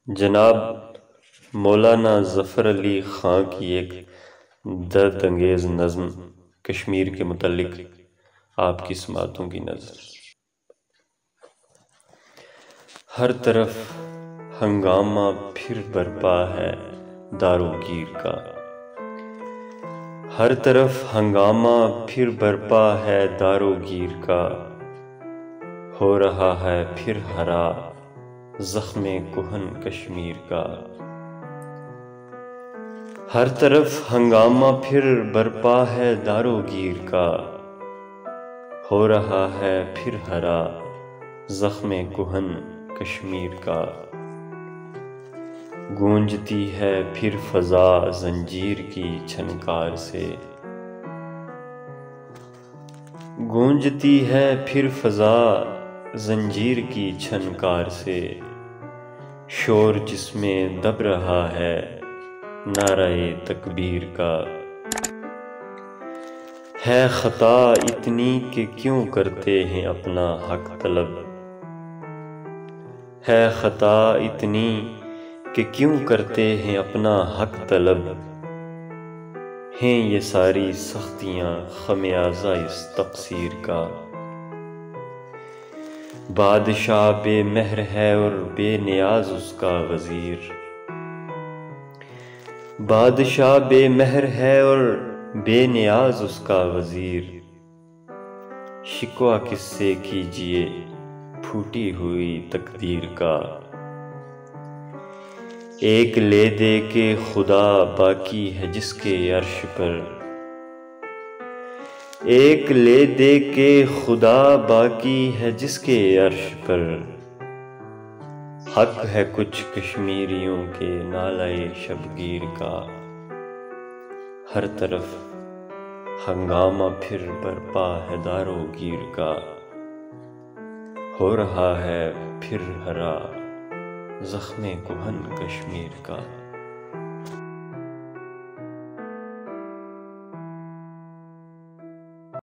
جناب مولانا ظفر علی خاں کی ایک درد انگیز نظم کشمیر کے متعلق آپ کی سماعتوں کی نظر۔ ہر طرف ہنگامہ پھر برپا ہے دارو گیر کا، ہر طرف ہنگامہ پھر برپا ہے دارو گیر کا، ہو رہا ہے پھر ہرا زخم کہن کشمیر کا۔ ہر طرف ہنگامہ پھر برپا ہے دارو گیر کا، ہو رہا ہے پھر ہرا زخم کہن کشمیر کا۔ گونجتی ہے پھر فضا زنجیر کی چھنکار سے، گونجتی ہے پھر فضا زنجیر کی چھنکار سے، شور جس میں دب رہا ہے نعرہ تکبیر کا۔ ہے خطا اتنی کہ کیوں کرتے ہیں اپنا حق طلب، ہے خطا اتنی کہ کیوں کرتے ہیں اپنا حق طلب، ہیں یہ ساری سختیاں خمیازہ اس تقصیر کا۔ بادشاہ بے مہر ہے اور بے نیاز اس کا وزیر، بادشاہ بے مہر ہے اور بے نیاز اس کا وزیر، شکوہ کس سے کیجیے پھوٹی ہوئی تقدیر کا۔ ایک لے دے کے خدا باقی ہے جس کے عرش پر، ایک لے دے کے خدا باقی ہے جس کے عرش پر، حق ہے کچھ کشمیریوں کے نالہ شبگیر کا۔ ہر طرف ہنگامہ پھر برپا ہے دارو گیر کا، ہو رہا ہے پھر ہرا زخم کہن کشمیر کا۔